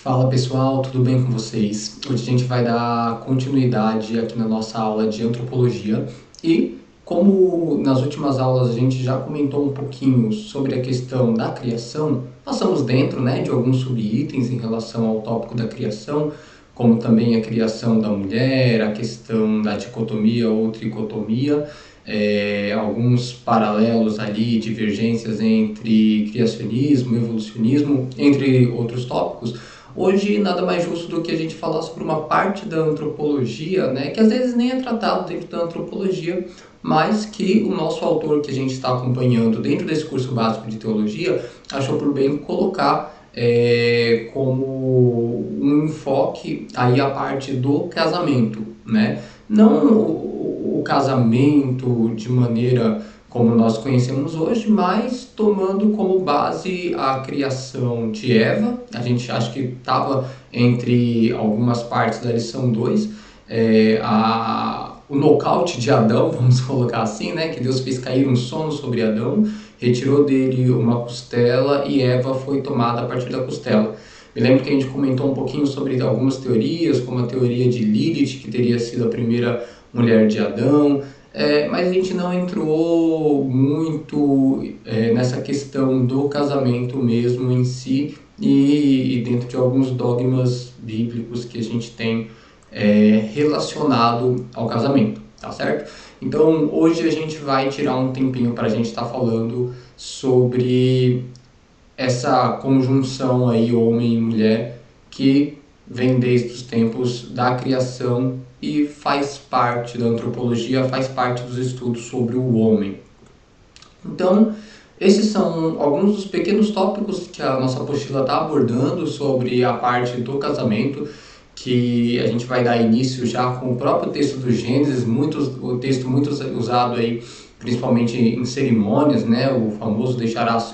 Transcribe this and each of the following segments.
Fala pessoal, tudo bem com vocês? Hoje a gente vai dar continuidade aqui na nossa aula de antropologia e como nas últimas aulas a gente já comentou um pouquinho sobre a questão da criação, passamos dentro, de alguns subitens em relação ao tópico da criação, como também a criação da mulher, a questão da dicotomia ou tricotomia, alguns paralelos ali, divergências entre criacionismo, evolucionismo, entre outros tópicos. Hoje, nada mais justo do que a gente falar sobre uma parte da antropologia, que às vezes nem é tratado dentro da antropologia, mas que o nosso autor que a gente está acompanhando dentro desse curso básico de teologia achou por bem colocar como um enfoque aí a parte do casamento, Não o casamento de maneira como nós conhecemos hoje, mas tomando como base a criação de Eva. A gente acha que estava entre algumas partes da lição 2, o nocaute de Adão, vamos colocar assim, que Deus fez cair um sono sobre Adão, retirou dele uma costela e Eva foi tomada a partir da costela. Me lembro que a gente comentou um pouquinho sobre algumas teorias, como a teoria de Lilith, que teria sido a primeira mulher de Adão, mas a gente não entrou muito nessa questão do casamento mesmo em si e dentro de alguns dogmas bíblicos que a gente tem relacionado ao casamento, tá certo? Então hoje a gente vai tirar um tempinho para a gente estar falando sobre essa conjunção aí homem e mulher que vem desde os tempos da criação e faz parte da antropologia, faz parte dos estudos sobre o homem. Então, esses são alguns dos pequenos tópicos que a nossa apostila está abordando sobre a parte do casamento, que a gente vai dar início já com o próprio texto do Gênesis, o texto muito usado aí, principalmente em cerimônias, o famoso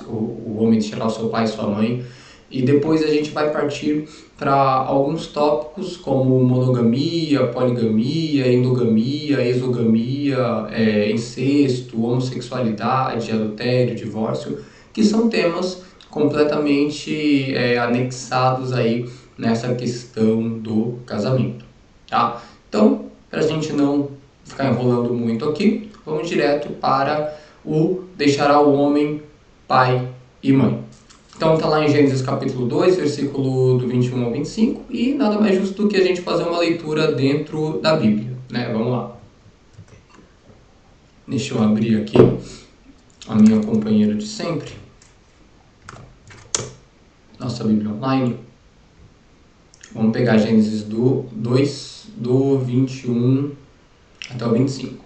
o homem deixará o seu pai e sua mãe. E depois a gente vai partir para alguns tópicos como monogamia, poligamia, endogamia, exogamia, incesto, homossexualidade, adultério, divórcio, que são temas completamente anexados aí nessa questão do casamento, tá? Então, para a gente não ficar enrolando muito aqui, vamos direto para o deixará o homem pai e mãe. Então está lá em Gênesis capítulo 2, versículo do 21 ao 25, e nada mais justo do que a gente fazer uma leitura dentro da Bíblia, Vamos lá. Deixa eu abrir aqui a minha companheira de sempre, nossa Bíblia online. Vamos pegar Gênesis 2, do 21 até o 25.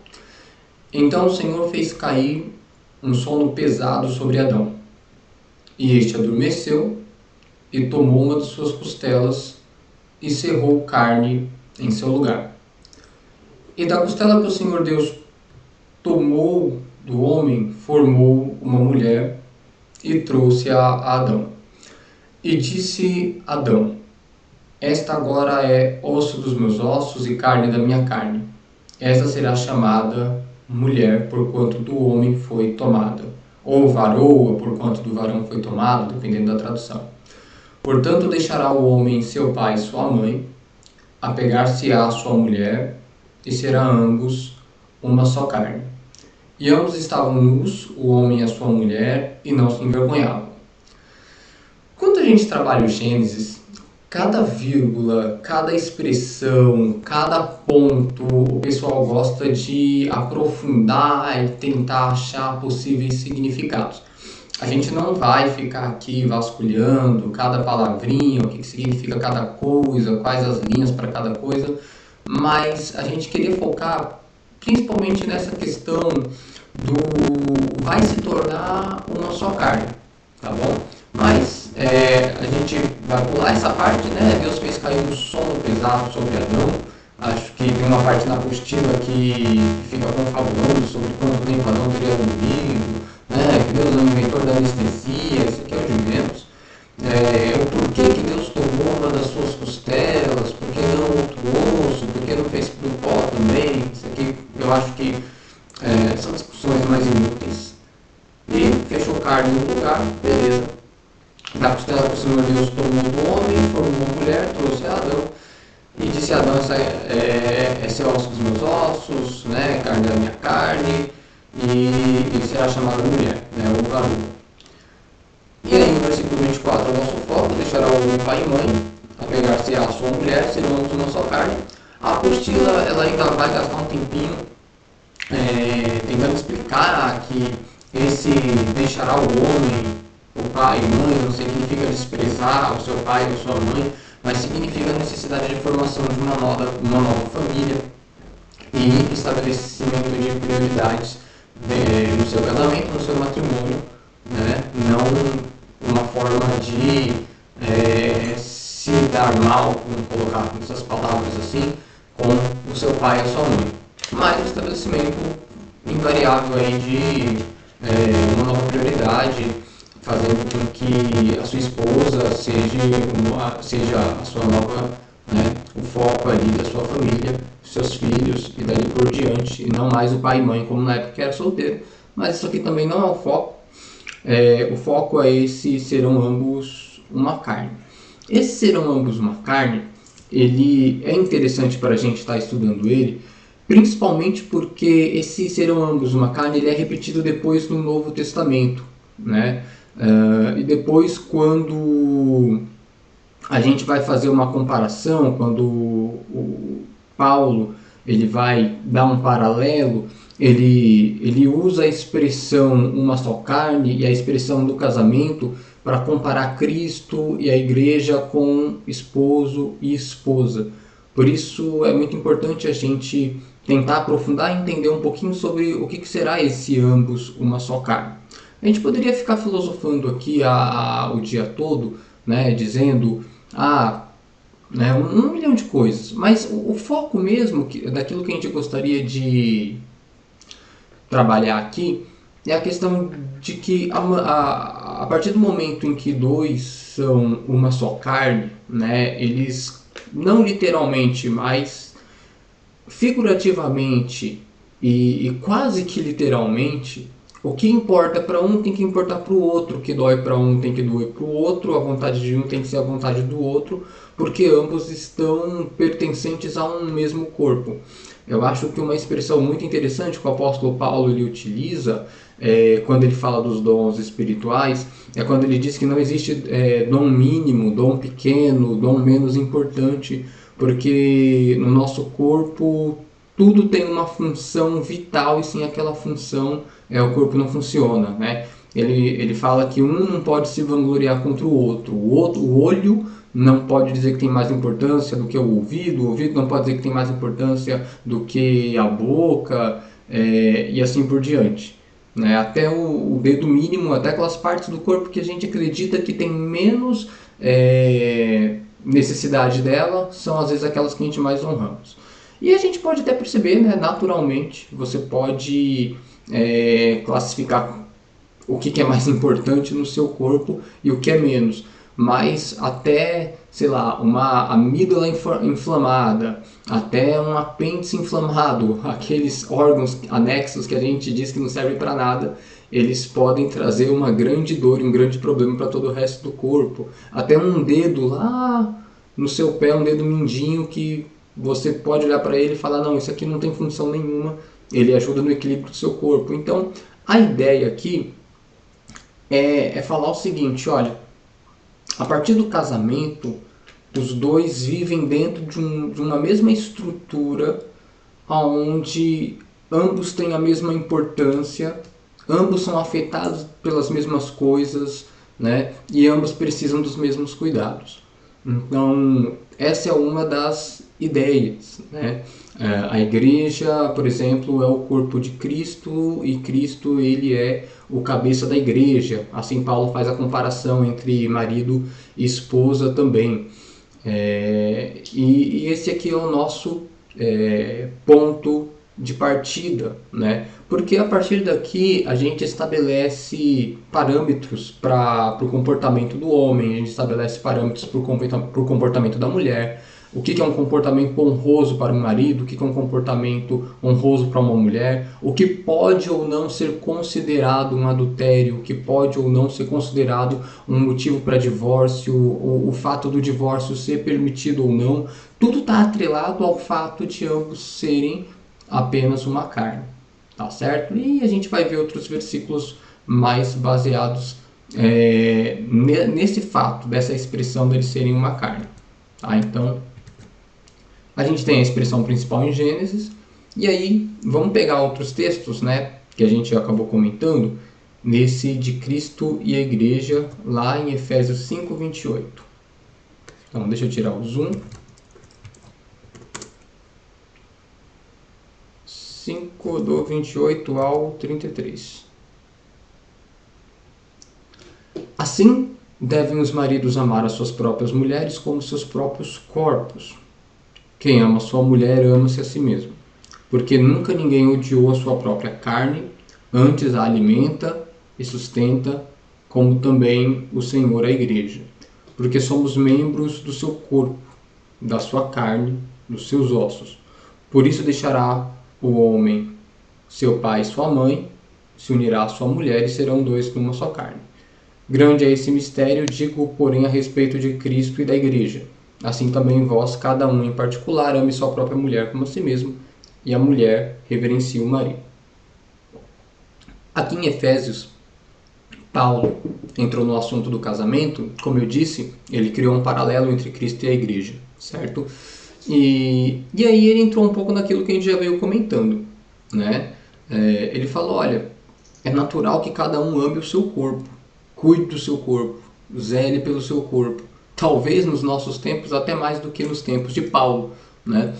Então o Senhor fez cair um sono pesado sobre Adão. E este adormeceu e tomou uma de suas costelas e cerrou carne em seu lugar. E da costela que o Senhor Deus tomou do homem, formou uma mulher e trouxe-a a Adão. E disse Adão: esta agora é osso dos meus ossos e carne da minha carne. Esta será chamada mulher, porquanto do homem foi tomada. Ou varoa, porquanto do varão foi tomado, dependendo da tradução. Portanto, deixará o homem seu pai e sua mãe, apegar-se-á à sua mulher, e será ambos uma só carne. E ambos estavam nus, o homem e a sua mulher, e não se envergonhavam. Quando a gente trabalha o Gênesis, cada vírgula, cada expressão, cada ponto, o pessoal gosta de aprofundar e tentar achar possíveis significados. A gente não vai ficar aqui vasculhando cada palavrinha, o que significa cada coisa, quais as linhas para cada coisa, mas a gente queria focar principalmente nessa questão do vai se tornar uma só carne, tá bom? Mas a gente vai pular essa parte, Deus fez cair um sono pesado sobre Adão. Acho que tem uma parte na apostila que fica confabulando sobre quanto tempo Adão teria dormido, que Deus é o inventor da anestesia, isso aqui é o de menos. O porquê que Deus tomou uma das suas costelas, por que não outro osso, por que não fez pro pó também, isso aqui eu acho que são discussões mais inúteis. E fechou carne no lugar, beleza. Da costela que o Senhor Deus tomou do homem, formou uma mulher, trouxe a Adão, e disse a Adão, esse é osso dos meus ossos, né, carne da minha carne, e será chamada mulher, né, ou varoa. E aí no versículo 24, o nosso foco, deixará o homem pai e mãe, apegar-se à sua mulher, serão ambos uma só carne. A apostila, ela ainda vai gastar um tempinho tentando explicar que esse deixará o homem, o pai e mãe, não significa desprezar o seu pai ou sua mãe, mas significa a necessidade de formação de uma nova família e estabelecimento de prioridades no seu casamento, no seu matrimônio, né? Não uma forma de se dar mal, vamos colocar essas palavras assim, com o seu pai e a sua mãe, mas o estabelecimento invariável aí de uma nova prioridade, fazendo com que a sua esposa seja a sua nova, né, o foco ali da sua família, seus filhos e dali por diante, e não mais o pai e mãe como na época que era solteiro. Mas isso aqui também não é o foco. O foco é esse: serão ambos uma carne. Esse serão ambos uma carne, ele é interessante para a gente estar estudando ele, principalmente porque esse serão ambos uma carne, ele é repetido depois no Novo Testamento, né? E depois, quando a gente vai fazer uma comparação, quando o Paulo ele vai dar um paralelo, ele usa a expressão uma só carne e a expressão do casamento para comparar Cristo e a igreja com esposo e esposa. Por isso é muito importante a gente tentar aprofundar e entender um pouquinho sobre o que será esse ambos uma só carne. A gente poderia ficar filosofando aqui o dia todo, né, dizendo né, um milhão de coisas, mas o foco mesmo daquilo que a gente gostaria de trabalhar aqui é a questão de que a partir do momento em que dois são uma só carne, né, eles não literalmente, mas figurativamente e quase que literalmente, o que importa para um tem que importar para o outro, o que dói para um tem que doer para o outro, a vontade de um tem que ser a vontade do outro, porque ambos estão pertencentes a um mesmo corpo. Eu acho que uma expressão muito interessante que o apóstolo Paulo ele utiliza quando ele fala dos dons espirituais, é quando ele diz que não existe dom mínimo, dom pequeno, dom menos importante, porque no nosso corpo tudo tem uma função vital e sem aquela função o corpo não funciona, né? Ele fala que um não pode se vangloriar contra o outro. O olho não pode dizer que tem mais importância do que o ouvido não pode dizer que tem mais importância do que a boca, e assim por diante. Né? Até o dedo mínimo, até aquelas partes do corpo que a gente acredita que tem menos necessidade dela, são às vezes aquelas que a gente mais honramos. E a gente pode até perceber, né, naturalmente, você pode classificar o que é mais importante no seu corpo e o que é menos. Mas até, sei lá, uma amígdala inflamada, até um apêndice inflamado, aqueles órgãos anexos que a gente diz que não servem para nada, eles podem trazer uma grande dor e um grande problema para todo o resto do corpo. Até um dedo lá no seu pé, um dedo mindinho que você pode olhar para ele e falar, não, isso aqui não tem função nenhuma, ele ajuda no equilíbrio do seu corpo. Então, a ideia aqui é falar o seguinte, olha, a partir do casamento, os dois vivem dentro de uma mesma estrutura, onde ambos têm a mesma importância, ambos são afetados pelas mesmas coisas, né? E ambos precisam dos mesmos cuidados. Então, essa é uma das ideias, né? A igreja, por exemplo, é o corpo de Cristo e Cristo ele é o cabeça da igreja. Assim Paulo faz a comparação entre marido e esposa também. E esse aqui é o nosso ponto de partida, né? Porque a partir daqui a gente estabelece parâmetros para o comportamento do homem, a gente estabelece parâmetros para o comportamento da mulher, o que é um comportamento honroso para um marido, o que é um comportamento honroso para uma mulher, o que pode ou não ser considerado um adultério, o que pode ou não ser considerado um motivo para divórcio, o fato do divórcio ser permitido ou não, tudo está atrelado ao fato de ambos serem apenas uma carne, tá certo? E a gente vai ver outros versículos mais baseados nesse fato, dessa expressão deles serem uma carne, tá? Então, a gente tem a expressão principal em Gênesis, e aí vamos pegar outros textos, né, que a gente acabou comentando, nesse de Cristo e a Igreja, lá em Efésios 5:28. Então, deixa eu tirar o zoom. 5 do 28 ao 33. Assim, devem os maridos amar as suas próprias mulheres como seus próprios corpos. Quem ama sua mulher, ama-se a si mesmo. Porque nunca ninguém odiou a sua própria carne, antes a alimenta e sustenta, como também o Senhor a igreja. Porque somos membros do seu corpo, da sua carne, dos seus ossos. Por isso deixará o homem seu pai e sua mãe, se unirá à sua mulher e serão dois numa só carne. Grande é esse mistério, digo, porém, a respeito de Cristo e da igreja. Assim também vós, cada um em particular, ame sua própria mulher como a si mesmo, e a mulher reverencie o marido. Aqui em Efésios, Paulo entrou no assunto do casamento. Como eu disse, ele criou um paralelo entre Cristo e a igreja, certo? E aí ele entrou um pouco naquilo que a gente já veio comentando, né? Ele falou, olha, é natural que cada um ame o seu corpo, cuide do seu corpo, zele pelo seu corpo. Talvez nos nossos tempos até mais do que nos tempos de Paulo, né?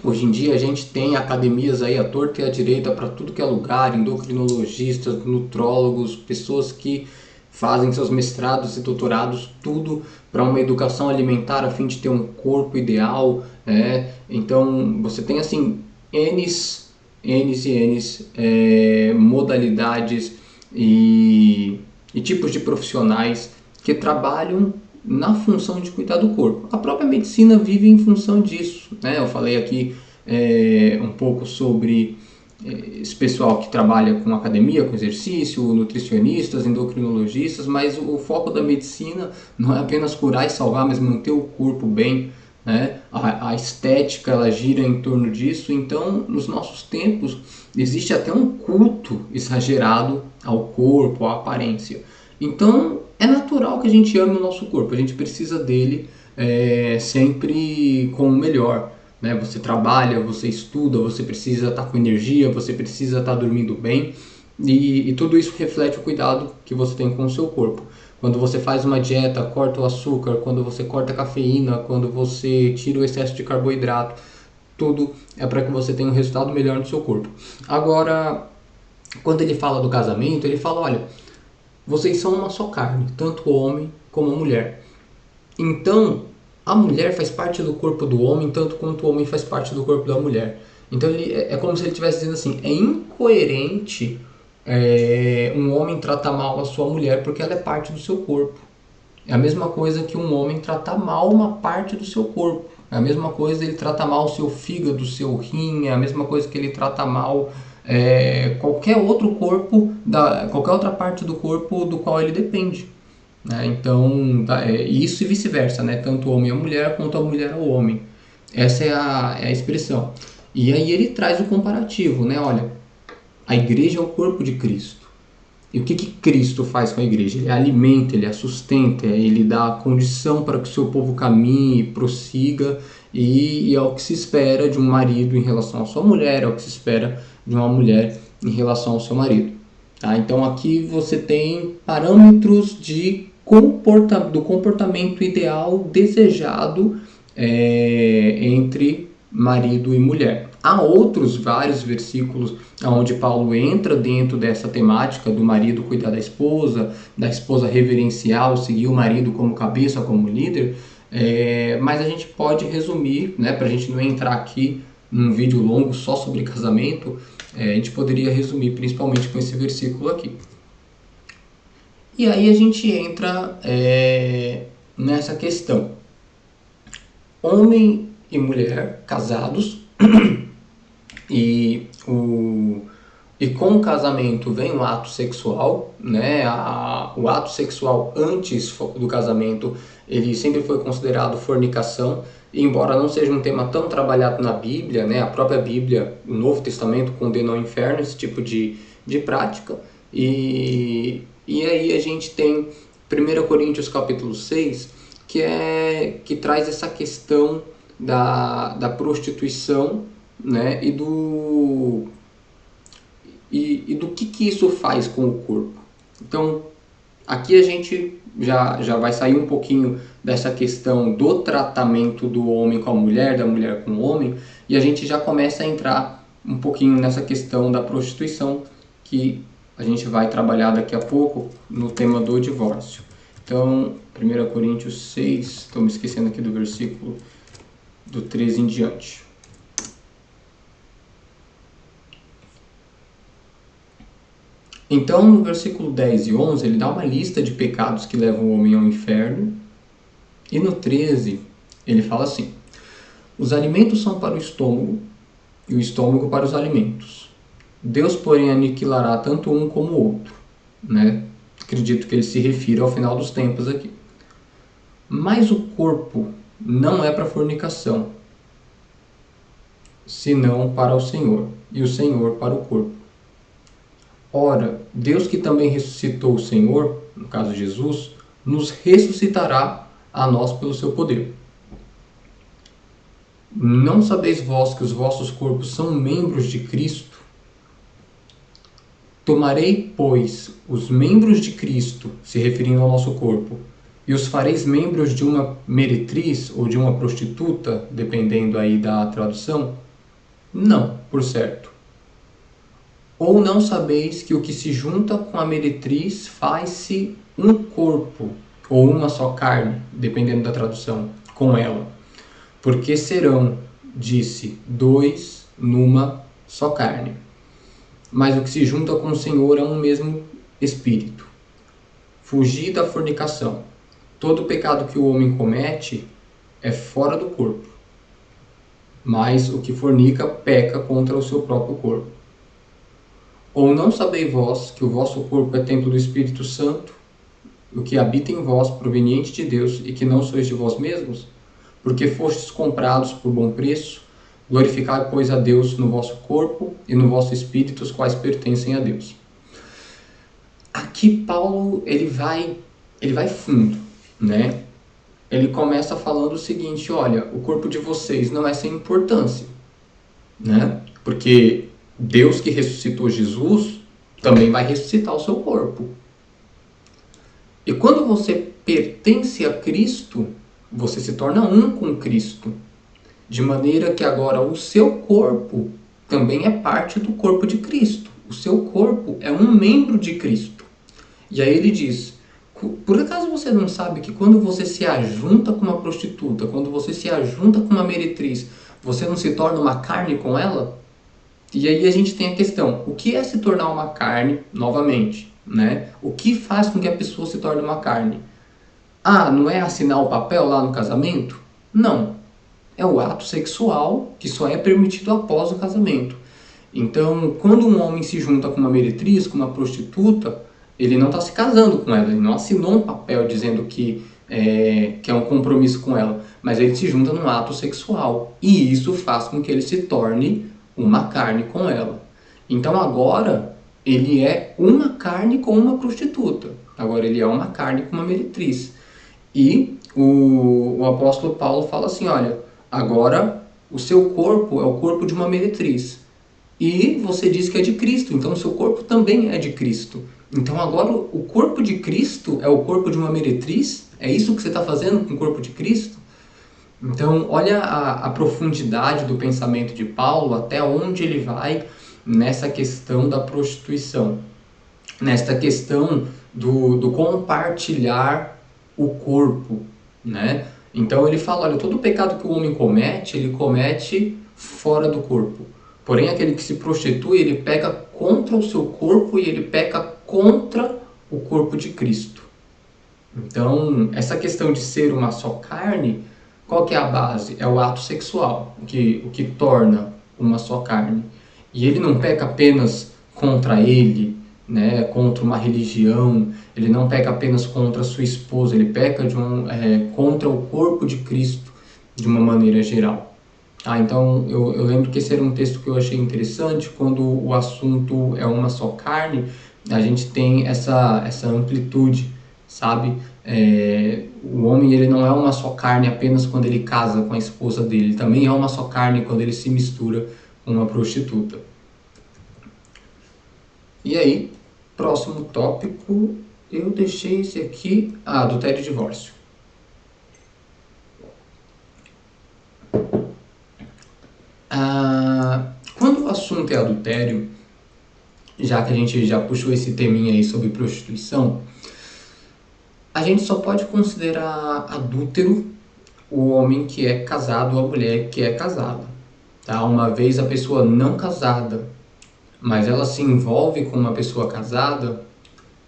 Hoje em dia a gente tem academias aí à torta e à direita para tudo que é lugar, endocrinologistas, nutrólogos, pessoas que fazem seus mestrados e doutorados, tudo para uma educação alimentar a fim de ter um corpo ideal, né? Então você tem assim N modalidades e tipos de profissionais que trabalham na função de cuidar do corpo. A própria medicina vive em função disso, né? Eu falei aqui um pouco sobre esse pessoal que trabalha com academia, com exercício, nutricionistas, endocrinologistas, mas o foco da medicina não é apenas curar e salvar, mas manter o corpo bem, né? A estética, ela gira em torno disso. Então, nos nossos tempos, existe até um culto exagerado ao corpo, à aparência. Então, é natural que a gente ame o nosso corpo, a gente precisa dele sempre com o melhor, né? Você trabalha, você estuda, você precisa estar com energia, você precisa estar dormindo bem, e tudo isso reflete o cuidado que você tem com o seu corpo. Quando você faz uma dieta, corta o açúcar, quando você corta a cafeína, quando você tira o excesso de carboidrato, tudo é para que você tenha um resultado melhor no seu corpo. Agora, quando ele fala do casamento, ele fala, olha, vocês são uma só carne, tanto o homem como a mulher. Então, a mulher faz parte do corpo do homem, tanto quanto o homem faz parte do corpo da mulher. Então, é como se ele estivesse dizendo assim, é incoerente um homem tratar mal a sua mulher porque ela é parte do seu corpo. É a mesma coisa que um homem tratar mal uma parte do seu corpo. É a mesma coisa ele tratar mal o seu fígado, o seu rim, é a mesma coisa que ele trata mal qualquer outro corpo, qualquer outra parte do corpo do qual ele depende, né? Então, isso e vice-versa, né? Tanto o homem a mulher quanto a mulher ao homem. Essa é a expressão. E aí ele traz o comparativo, né? Olha, a igreja é o corpo de Cristo. E o que Cristo faz com a igreja? Ele a alimenta, ele a sustenta, ele dá a condição para que o seu povo caminhe, prossiga, e é o que se espera de um marido em relação à sua mulher, é o que se espera de uma mulher em relação ao seu marido. Tá? Então aqui você tem parâmetros do comportamento ideal desejado entre marido e mulher. Há outros vários versículos onde Paulo entra dentro dessa temática do marido cuidar da esposa reverenciar, seguir o marido como cabeça, como líder, mas a gente pode resumir, né, para a gente não entrar aqui num vídeo longo só sobre casamento, a gente poderia resumir principalmente com esse versículo aqui. E aí a gente entra nessa questão. homem e mulher casados, e com o casamento vem o ato sexual, né? O ato sexual antes do casamento, ele sempre foi considerado fornicação, e embora não seja um tema tão trabalhado na Bíblia, né? A própria Bíblia, o Novo Testamento, condena ao inferno esse tipo de prática. E aí a gente tem 1 Coríntios capítulo 6, que traz essa questão da prostituição, né? E do que isso faz com o corpo. Então, aqui a gente já vai sair um pouquinho dessa questão do tratamento do homem com a mulher, da mulher com o homem, e a gente já começa a entrar um pouquinho nessa questão da prostituição, que a gente vai trabalhar daqui a pouco no tema do divórcio. Então, 1 Coríntios 6, estou me esquecendo aqui do versículo do 13 em diante. Então, no versículo 10 e 11, ele dá uma lista de pecados que levam o homem ao inferno. E no 13, ele fala assim: os alimentos são para o estômago, e o estômago para os alimentos. Deus, porém, aniquilará tanto um como o outro. Né? Acredito que ele se refira ao final dos tempos aqui. Mas o corpo não é para fornicação, senão para o Senhor, e o Senhor para o corpo. Ora, Deus que também ressuscitou o Senhor, no caso Jesus, nos ressuscitará a nós pelo seu poder. Não sabeis vós que os vossos corpos são membros de Cristo? Tomarei, pois, os membros de Cristo, se referindo ao nosso corpo, e os fareis membros de uma meretriz ou de uma prostituta, dependendo aí da tradução? Não, por certo. Ou não sabeis que o que se junta com a meretriz faz-se um corpo, ou uma só carne, dependendo da tradução, com ela? Porque serão, disse, dois numa só carne. Mas o que se junta com o Senhor é um mesmo espírito. Fugi da fornicação. Todo pecado que o homem comete é fora do corpo, mas o que fornica peca contra o seu próprio corpo. Ou não sabeis vós que o vosso corpo é templo do Espírito Santo, o que habita em vós, proveniente de Deus, e que não sois de vós mesmos? Porque fostes comprados por bom preço. Glorificai, pois, a Deus no vosso corpo e no vosso espírito, os quais pertencem a Deus. Aqui Paulo ele vai fundo, né? Ele começa falando o seguinte: olha, o corpo de vocês não é sem importância, né? Porque Deus que ressuscitou Jesus também vai ressuscitar o seu corpo. E quando você pertence a Cristo, você se torna um com Cristo. De maneira que agora o seu corpo também é parte do corpo de Cristo. O seu corpo é um membro de Cristo. E aí ele diz: por acaso você não sabe que quando você se ajunta com uma prostituta, quando você se ajunta com uma meretriz, você não se torna uma carne com ela? E aí a gente tem a questão: o que é se tornar uma carne novamente? Né? O que faz com que a pessoa se torne uma carne? Ah, não é assinar o papel lá no casamento? Não. É o ato sexual que só é permitido após o casamento. Então, quando um homem se junta com uma meretriz, com uma prostituta, ele não está se casando com ela, ele não assinou um papel dizendo que é um compromisso com ela, mas ele se junta num ato sexual. E isso faz com que ele se torne uma carne com ela. Então agora ele é uma carne com uma prostituta. Agora ele é uma carne com uma meretriz. E o apóstolo Paulo fala assim: olha, agora o seu corpo é o corpo de uma meretriz. E você diz que é de Cristo, então o seu corpo também é de Cristo. Então agora o corpo de Cristo é o corpo de uma meretriz? É isso que você está fazendo com o corpo de Cristo? Então olha a profundidade do pensamento de Paulo, até onde ele vai nessa questão da prostituição. Nesta questão do compartilhar o corpo, né? Então ele fala: olha, todo pecado que o homem comete, ele comete fora do corpo. Porém, aquele que se prostitui, ele peca contra o seu corpo e ele peca contra o corpo de Cristo. Então, essa questão de ser uma só carne Qual que é a base? É o ato sexual, o que torna uma só carne. E ele não peca apenas contra ele, né, contra uma religião, ele não peca apenas contra sua esposa, ele peca contra o corpo de Cristo de uma maneira geral. Então eu lembro que esse era um texto que eu achei interessante. Quando o assunto é uma só carne, a gente tem essa amplitude, sabe? O homem, ele não é uma só carne apenas quando ele casa com a esposa dele, ele também é uma só carne quando ele se mistura com uma prostituta. E aí, próximo tópico, eu deixei esse aqui, adultério e divórcio. Quando o assunto é adultério, já que a gente já puxou esse teminha aí sobre prostituição, a gente só pode considerar adúltero o homem que é casado ou a mulher que é casada. Tá? Uma vez a pessoa não casada, mas ela se envolve com uma pessoa casada,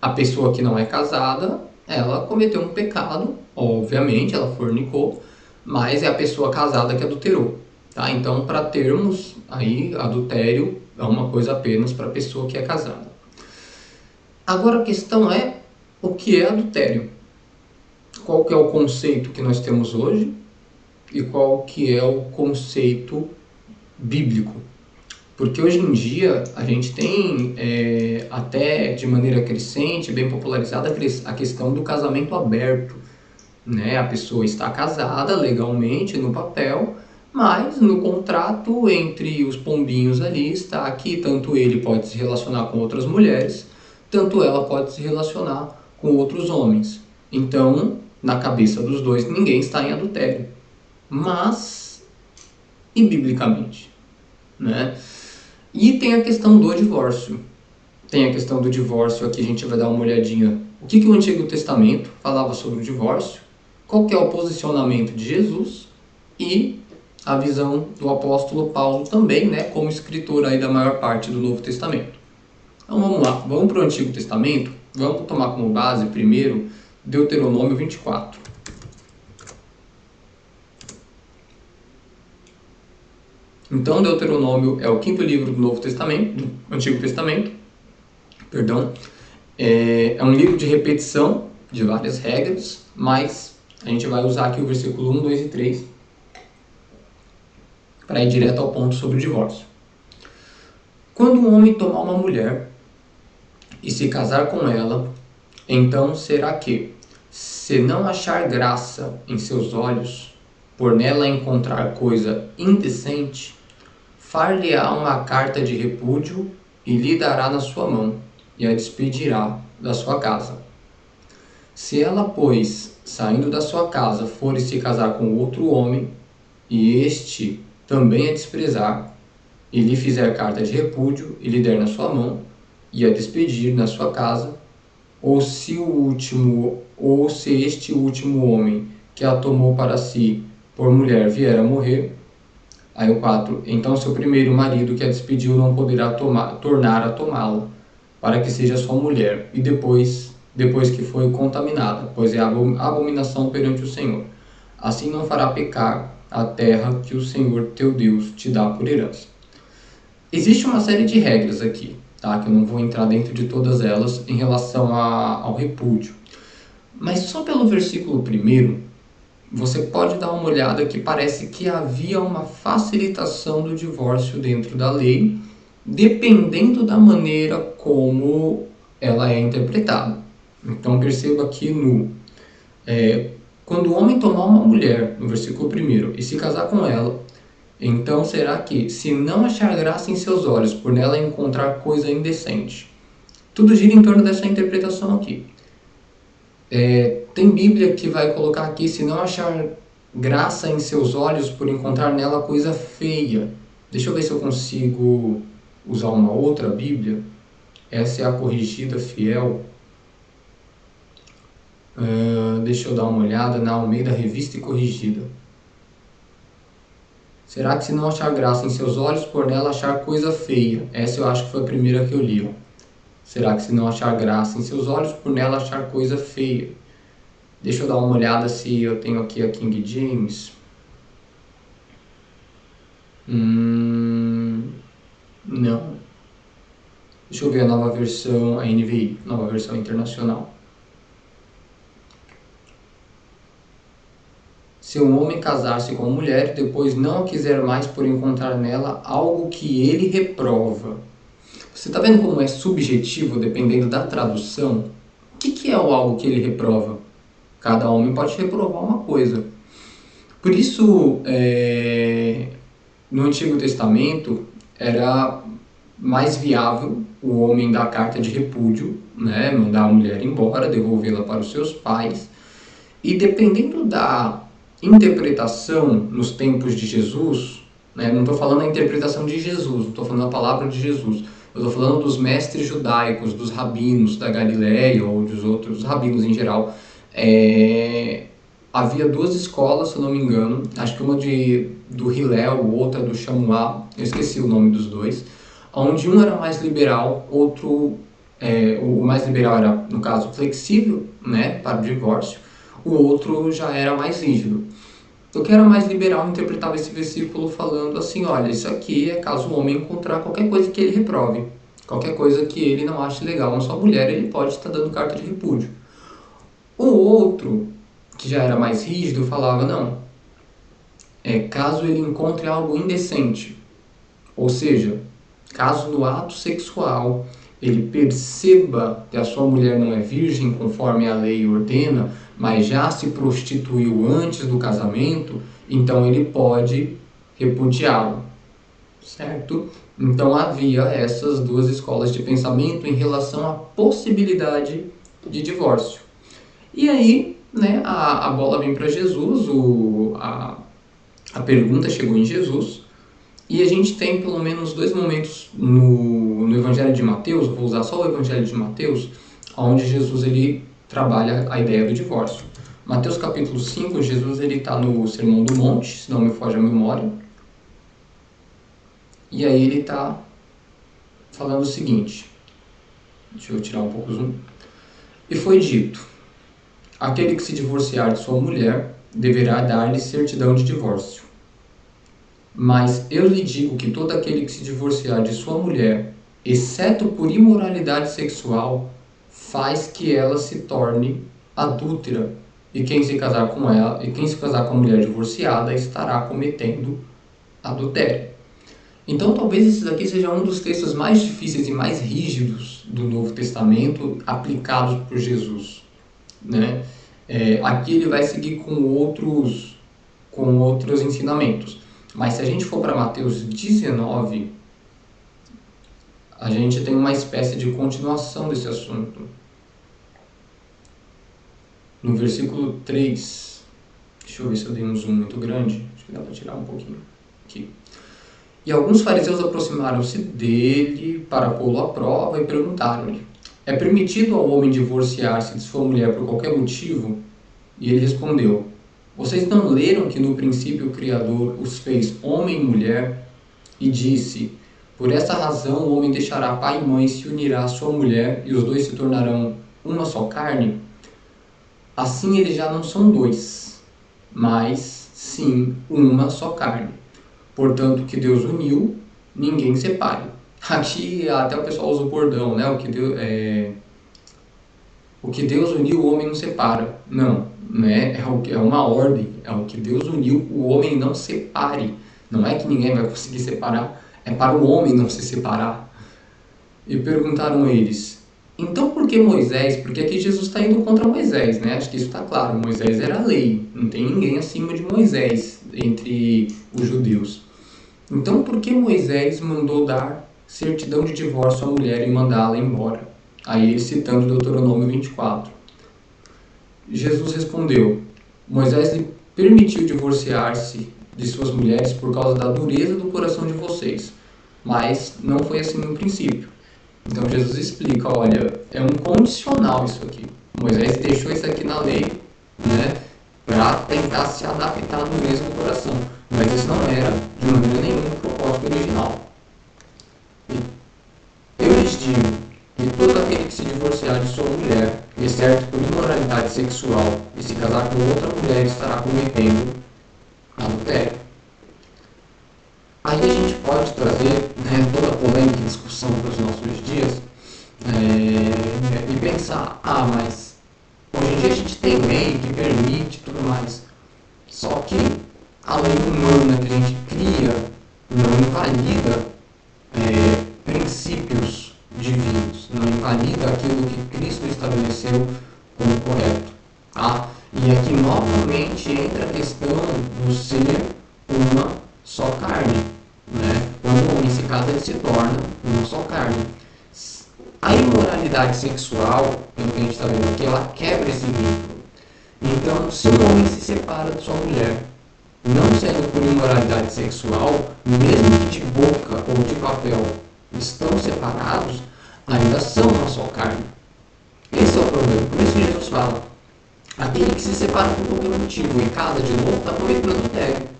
a pessoa que não é casada, ela cometeu um pecado, obviamente, ela fornicou, mas é a pessoa casada que adulterou. Tá? Então, para termos aí, adultério é uma coisa apenas para a pessoa que é casada. Agora a questão é, o que é adultério? Qual que é o conceito que nós temos hoje e qual que é o conceito bíblico? Porque hoje em dia a gente tem, até de maneira crescente, bem popularizada, a questão do casamento aberto. Né? A pessoa está casada legalmente no papel, mas no contrato entre os pombinhos ali está que tanto ele pode se relacionar com outras mulheres, tanto ela pode se relacionar com outros homens. Então, na cabeça dos dois, ninguém está em adultério. Mas, e biblicamente? Né? E tem a questão do divórcio. Tem a questão do divórcio, aqui a gente vai dar uma olhadinha. O que o Antigo Testamento falava sobre o divórcio? Qual que é o posicionamento de Jesus? E a visão do apóstolo Paulo também, né, como escritor aí da maior parte do Novo Testamento. Então vamos lá, vamos para o Antigo Testamento. Vamos tomar como base primeiro Deuteronômio 24. Então, Deuteronômio é o quinto livro do Novo Testamento, do Antigo Testamento, perdão. É um livro de repetição de várias regras, mas a gente vai usar aqui o versículo 1, 2 e 3 para ir direto ao ponto sobre o divórcio. Quando um homem tomar uma mulher e se casar com ela, então será que, se não achar graça em seus olhos, por nela encontrar coisa indecente, far-lhe-á uma carta de repúdio e lhe dará na sua mão, e a despedirá da sua casa. Se ela, pois, saindo da sua casa, for se casar com outro homem, e este também a desprezar, e lhe fizer carta de repúdio, e lhe der na sua mão, e a despedir na sua casa, ou se este último homem que a tomou para si por mulher vier a morrer, aí o 4, então seu primeiro marido que a despediu não poderá tornar a tomá-la, para que seja sua mulher, e depois que foi contaminada, pois é abominação perante o Senhor. Assim não fará pecar a terra que o Senhor teu Deus te dá por herança. Existe uma série de regras aqui, tá? Que eu não vou entrar dentro de todas elas em relação ao repúdio. Mas só pelo versículo 1, você pode dar uma olhada que parece que havia uma facilitação do divórcio dentro da lei, dependendo da maneira como ela é interpretada. Então perceba que quando o homem tomar uma mulher, no versículo 1, e se casar com ela, então será que, se não achar graça em seus olhos, por nela encontrar coisa indecente. Tudo gira em torno dessa interpretação aqui. Tem Bíblia que vai colocar aqui, se não achar graça em seus olhos, por encontrar nela coisa feia. Deixa eu ver se eu consigo usar uma outra Bíblia. Essa é a Corrigida Fiel. Deixa eu dar uma olhada na Almeida Revista e Corrigida. Será que, se não achar graça em seus olhos, por nela achar coisa feia? Essa eu acho que foi a primeira que eu li. Ó. Será que, se não achar graça em seus olhos, por nela achar coisa feia? Deixa eu dar uma olhada se eu tenho aqui a King James. Não. Deixa eu ver a nova versão, a NVI, nova versão internacional. Se um homem casar-se com uma mulher e depois não a quiser mais por encontrar nela algo que ele reprova. Você está vendo como é subjetivo dependendo da tradução? O que é o algo que ele reprova? Cada homem pode reprovar uma coisa. Por isso, no Antigo Testamento, era mais viável o homem dar carta de repúdio, né, mandar a mulher embora, devolvê-la para os seus pais. E dependendo da interpretação nos tempos de Jesus, né, não estou falando a interpretação de Jesus, não estou falando a palavra de Jesus, eu estou falando dos mestres judaicos, dos rabinos da Galileia ou dos outros rabinos em geral. Havia duas escolas, se eu não me engano, acho que uma do Hillel, outra do Shamuel, eu esqueci o nome dos dois, onde um era mais liberal, outro, o mais liberal era, no caso, flexível, né, para o divórcio, o outro já era mais rígido. O que era mais liberal interpretava esse versículo falando assim, olha, isso aqui é caso o homem encontrar qualquer coisa que ele reprove, qualquer coisa que ele não ache legal na sua mulher, ele pode estar dando carta de repúdio. O outro, que já era mais rígido, falava, não, caso ele encontre algo indecente, ou seja, caso no ato sexual ele perceba que a sua mulher não é virgem conforme a lei ordena, mas já se prostituiu antes do casamento, então ele pode repudiá-lo, certo? Então havia essas duas escolas de pensamento em relação à possibilidade de divórcio. E aí, né, a bola vem para Jesus, a pergunta chegou em Jesus, e a gente tem pelo menos dois momentos no Evangelho de Mateus, vou usar só o Evangelho de Mateus, onde Jesus ele trabalha a ideia do divórcio. Mateus capítulo 5, Jesus está no Sermão do Monte, se não me foge a memória, e aí ele está falando o seguinte, deixa eu tirar um pouco o zoom, e foi dito, aquele que se divorciar de sua mulher deverá dar-lhe certidão de divórcio. Mas eu lhe digo que todo aquele que se divorciar de sua mulher, exceto por imoralidade sexual, faz que ela se torne adúltera. E quem se casar com ela, e quem se casar com a mulher divorciada estará cometendo adultério. Então, talvez esse daqui seja um dos textos mais difíceis e mais rígidos do Novo Testamento aplicados por Jesus, né? Aqui ele vai seguir com outros ensinamentos. Mas se a gente for para Mateus 19, a gente tem uma espécie de continuação desse assunto. No versículo 3, deixa eu ver se eu dei um zoom muito grande, acho que dá para tirar um pouquinho aqui. E alguns fariseus aproximaram-se dele para pô-lo à prova e perguntaram-lhe, é permitido ao homem divorciar-se de sua mulher por qualquer motivo? E ele respondeu, vocês não leram que no princípio o Criador os fez homem e mulher? E disse, por essa razão o homem deixará pai e mãe e se unirá à sua mulher e os dois se tornarão uma só carne? Assim eles já não são dois, mas sim uma só carne. Portanto, o que Deus uniu, ninguém separe. Aqui até o pessoal usa o bordão, né? O que Deus uniu, o homem não separa. Não, né? É uma ordem. É o que Deus uniu, o homem não separe. Não é que ninguém vai conseguir separar, é para o homem não se separar. E perguntaram eles, então por que Moisés? Porque aqui Jesus está indo contra Moisés, né? Acho que isso está claro. Moisés era a lei, não tem ninguém acima de Moisés entre os judeus. Então por que Moisés mandou dar certidão de divórcio à mulher e mandá-la embora? Aí citando Deuteronômio 24. Jesus respondeu, Moisés lhe permitiu divorciar-se de suas mulheres por causa da dureza do coração de vocês, mas não foi assim no princípio. Então Jesus explica, olha, é um condicional isso aqui. Moisés deixou isso aqui na lei, né, para tentar se adaptar à dureza do coração, mas isso não era de maneira nenhuma o propósito original. Eu lhes digo que todo aquele que se divorciar de sua mulher, exceto por imoralidade sexual, e se casar com outra mulher, estará cometendo adultério. Aí a gente pode trazer, né, toda a polêmica e discussão para os nossos dias e pensar, mas hoje em dia a gente tem lei que permite tudo mais. Só que a lei humana que a gente cria não invalida princípios divinos, não invalida aquilo que Cristo estabeleceu como correto. Tá? E aqui novamente entra a questão do ser uma só carne. Né? Quando o homem se casa, ele se torna uma só carne. A imoralidade sexual, pelo que a gente está vendo aqui, ela quebra esse vínculo. Então, se um homem se separa de sua mulher, não sendo por imoralidade sexual, mesmo que de boca ou de papel estão separados, ainda são uma só carne. Esse é o problema. Por isso que Jesus fala, aquele que se separa por qualquer motivo e casa de novo está cometendo adultério.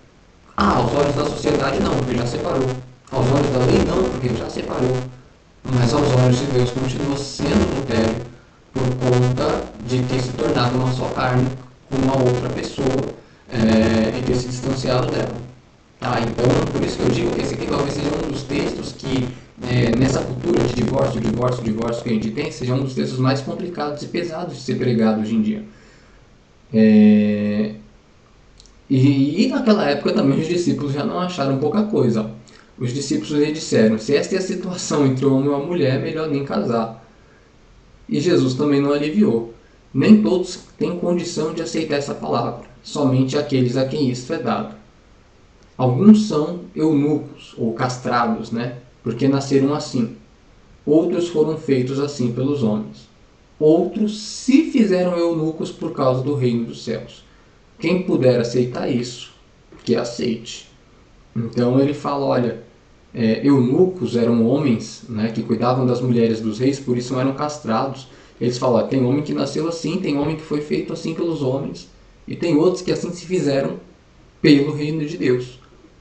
Aos olhos da sociedade não, porque já separou. Aos olhos da lei não, porque já separou. Mas aos olhos de Deus continua sendo adultério por conta de ter se tornado uma só carne com uma outra pessoa e ter se distanciado dela. Tá? Então, por isso que eu digo que esse aqui talvez seja um dos textos que, nessa cultura de divórcio que a gente tem, seja um dos textos mais complicados e pesados de ser pregado hoje em dia. E naquela época também os discípulos já não acharam pouca coisa. Os discípulos lhe disseram, se esta é a situação entre o homem e a mulher, é melhor nem casar. E Jesus também não aliviou. Nem todos têm condição de aceitar essa palavra, somente aqueles a quem isto é dado. Alguns são eunucos, ou castrados, né? Porque nasceram assim. Outros foram feitos assim pelos homens. Outros se fizeram eunucos por causa do reino dos céus. Quem puder aceitar isso, que aceite. Então ele fala, olha, eunucos eram homens, né, que cuidavam das mulheres dos reis, por isso não eram castrados. Eles falam, tem homem que nasceu assim, tem homem que foi feito assim pelos homens, e tem outros que assim se fizeram pelo reino de Deus.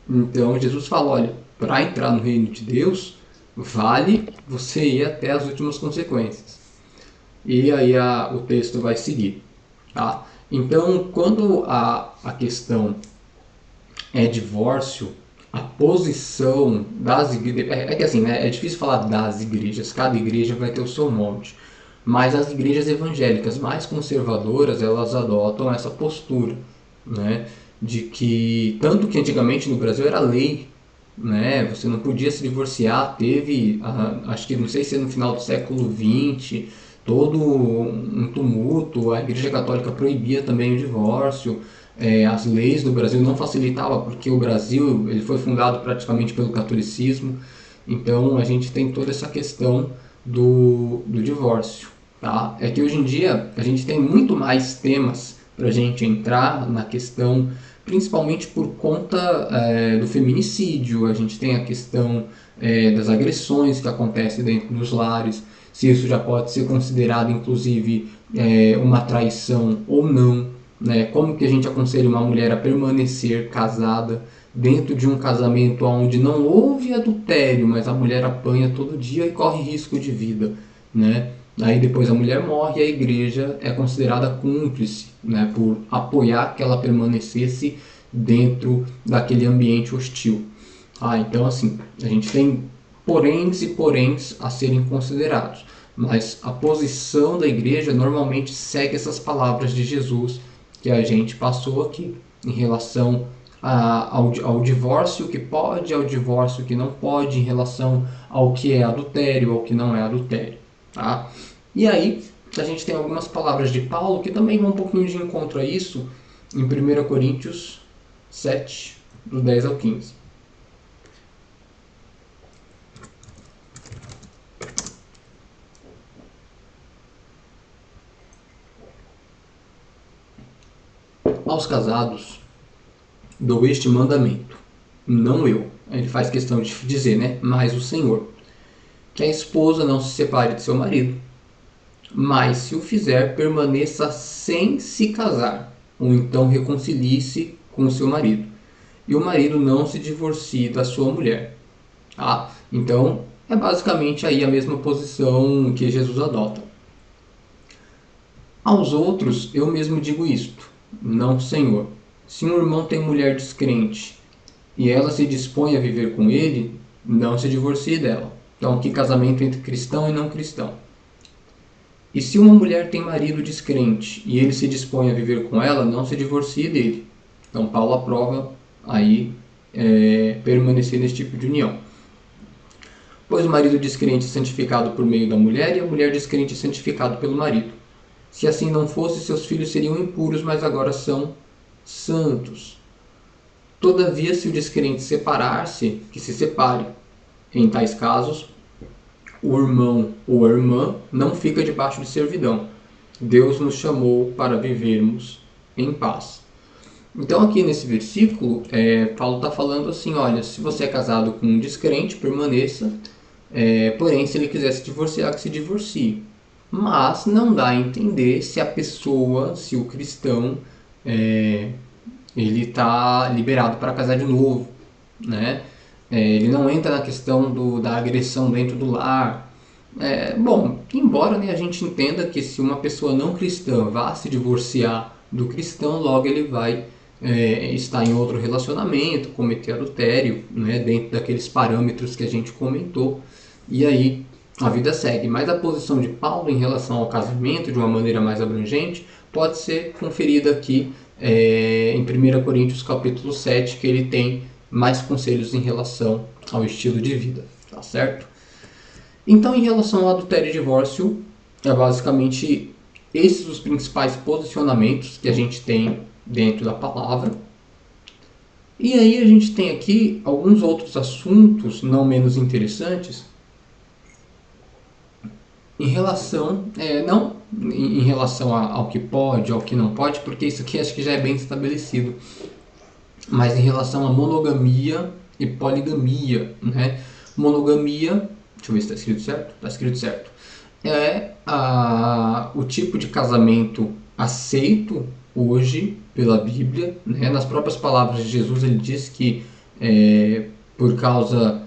Então Jesus fala, olha, para entrar no reino de Deus, vale você ir até as últimas consequências. E aí o texto vai seguir. Tá? Então, quando a questão é divórcio, a posição das igrejas... É que assim, né, é difícil falar das igrejas, cada igreja vai ter o seu monte. Mas as igrejas evangélicas mais conservadoras, elas adotam essa postura, né, de que, tanto que antigamente no Brasil era lei, né, você não podia se divorciar, teve, acho que não sei se é no final do século XX, todo um tumulto, a Igreja Católica proibia também o divórcio, as leis do Brasil não facilitavam, porque o Brasil ele foi fundado praticamente pelo catolicismo, então a gente tem toda essa questão do divórcio. Tá? É que hoje em dia a gente tem muito mais temas para a gente entrar na questão, principalmente por conta do feminicídio, a gente tem a questão das agressões que acontecem dentro dos lares, se isso já pode ser considerado inclusive uma traição ou não, né? Como que a gente aconselha uma mulher a permanecer casada dentro de um casamento onde não houve adultério, mas a mulher apanha todo dia e corre risco de vida, né? Aí depois a mulher morre e a igreja é considerada cúmplice, né, por apoiar que ela permanecesse dentro daquele ambiente hostil. Então assim, a gente tem poréns e poréns a serem considerados, mas a posição da igreja normalmente segue essas palavras de Jesus que a gente passou aqui, em relação ao divórcio que pode, ao divórcio que não pode, em relação ao que é adultério, ao que não é adultério. Tá? E aí, a gente tem algumas palavras de Paulo que também vão um pouquinho de encontro a isso, em 1 Coríntios 7, do 10 ao 15. Aos casados dou este mandamento, não eu. Ele faz questão de dizer, né? Mas o Senhor. Que a esposa não se separe de seu marido, mas se o fizer, permaneça sem se casar, ou então reconcilie-se com o seu marido. E o marido não se divorcie da sua mulher. Tá? Então, é basicamente aí a mesma posição que Jesus adota. Aos outros, eu mesmo digo isto, não Senhor. Se um irmão tem mulher descrente e ela se dispõe a viver com ele, não se divorcie dela. Então, aqui casamento entre cristão e não cristão. E se uma mulher tem marido descrente e ele se dispõe a viver com ela, não se divorcie dele. Então, Paulo aprova aí permanecer nesse tipo de união. Pois o marido descrente é santificado por meio da mulher e a mulher descrente é santificado pelo marido. Se assim não fosse, seus filhos seriam impuros, mas agora são santos. Todavia, se o descrente separar-se, que se separe. Em tais casos, o irmão ou a irmã não fica debaixo de servidão. Deus nos chamou para vivermos em paz. Então aqui nesse versículo, Paulo está falando assim, olha, se você é casado com um descrente, permaneça, porém se ele quiser se divorciar, que se divorcie. Mas não dá a entender se a pessoa, se o cristão, ele está liberado para casar de novo, né? Ele não entra na questão da agressão dentro do lar. Bom, embora a gente entenda que se uma pessoa não cristã vá se divorciar do cristão, logo ele vai estar em outro relacionamento, cometer adultério, né, dentro daqueles parâmetros que a gente comentou, e aí a vida segue. Mas a posição de Paulo em relação ao casamento, de uma maneira mais abrangente, pode ser conferida aqui em 1 Coríntios capítulo 7, que ele tem mais conselhos em relação ao estilo de vida, tá certo? Então, em relação ao adultério e divórcio, basicamente esses os principais posicionamentos que a gente tem dentro da palavra. E aí a gente tem aqui alguns outros assuntos não menos interessantes em relação, não em relação ao que pode, ao que não pode, porque isso aqui acho que já é bem estabelecido, mas em relação a monogamia e poligamia, né? Monogamia, deixa eu ver se está escrito certo, está escrito certo, o tipo de casamento aceito hoje pela Bíblia, né? Nas próprias palavras de Jesus ele diz que por causa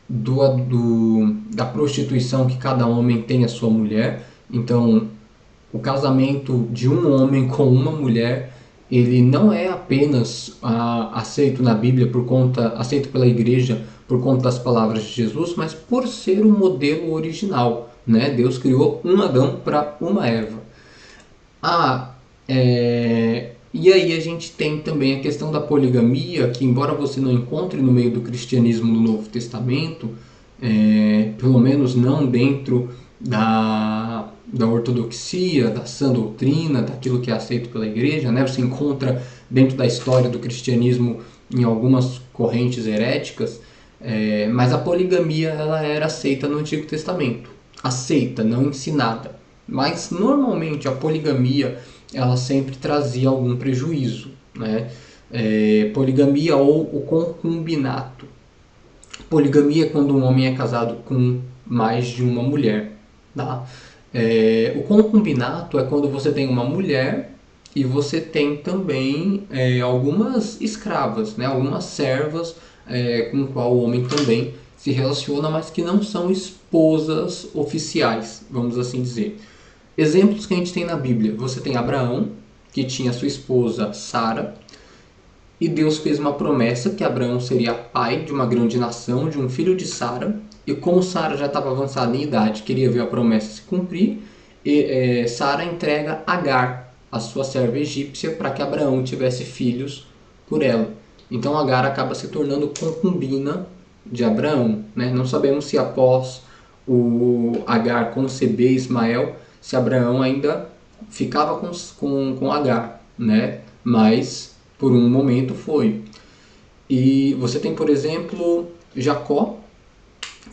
da prostituição que cada homem tem a sua mulher, então o casamento de um homem com uma mulher ele não é apenas aceito na Bíblia aceito pela igreja por conta das palavras de Jesus, mas por ser o modelo original, né? Deus criou um Adão para uma Eva. E aí a gente tem também a questão da poligamia, que embora você não encontre no meio do cristianismo no Novo Testamento, pelo menos não dentro da ortodoxia, da sã doutrina, daquilo que é aceito pela igreja, né? Você encontra dentro da história do cristianismo em algumas correntes heréticas, mas a poligamia ela era aceita no Antigo Testamento, aceita, não ensinada. Mas normalmente a poligamia ela sempre trazia algum prejuízo, né? Poligamia ou o concubinato. Poligamia é quando um homem é casado com mais de uma mulher, tá? O concubinato é quando você tem uma mulher e você tem também algumas escravas, né? Algumas servas com o qual o homem também se relaciona, mas que não são esposas oficiais, vamos assim dizer. Exemplos que a gente tem na Bíblia. Você tem Abraão, que tinha sua esposa Sara, e Deus fez uma promessa que Abraão seria pai de uma grande nação, de um filho de Sara. E como Sara já estava avançada em idade, queria ver a promessa se cumprir, Sara entrega Agar, a sua serva egípcia, para que Abraão tivesse filhos por ela. Então Agar acaba se tornando concubina de Abraão, né? Não sabemos se após o Agar conceber Ismael, se Abraão ainda ficava com Agar, né? Mas por um momento foi. E você tem, por exemplo, Jacó,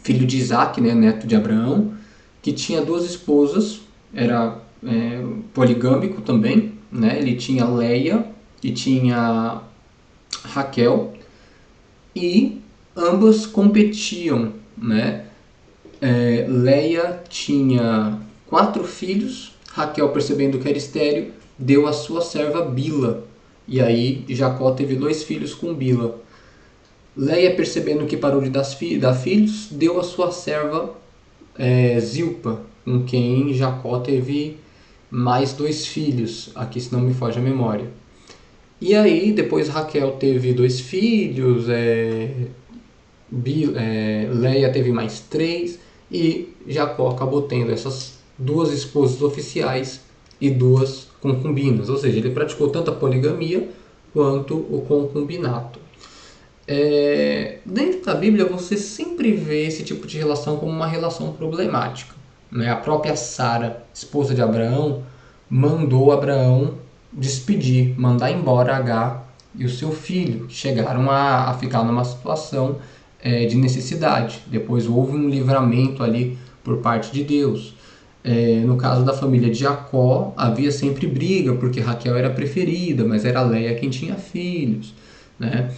filho de Isaac, né, neto de Abraão, que tinha duas esposas, era poligâmico também, né? Ele tinha Leia e tinha Raquel, e ambas competiam, né? Leia tinha 4 filhos, Raquel, percebendo que era estéril, deu a sua serva Bila, e aí Jacó teve 2 filhos com Bila. Leia, percebendo que parou de dar filhos, deu a sua serva Zilpa, com quem Jacó teve mais 2 filhos, aqui se não me foge a memória. E aí, depois Raquel teve 2 filhos, Leia teve mais 3, e Jacó acabou tendo essas 2 esposas oficiais e 2 concubinas. Ou seja, ele praticou tanto a poligamia quanto o concubinato. Dentro da Bíblia você sempre vê esse tipo de relação como uma relação problemática, né? A própria Sara, esposa de Abraão, mandou Abraão despedir, mandar embora Agar e o seu filho, que chegaram a ficar numa situação de necessidade. Depois houve um livramento ali por parte de Deus. No caso da família de Jacó, havia sempre briga, porque Raquel era preferida, mas era Leia quem tinha filhos, né?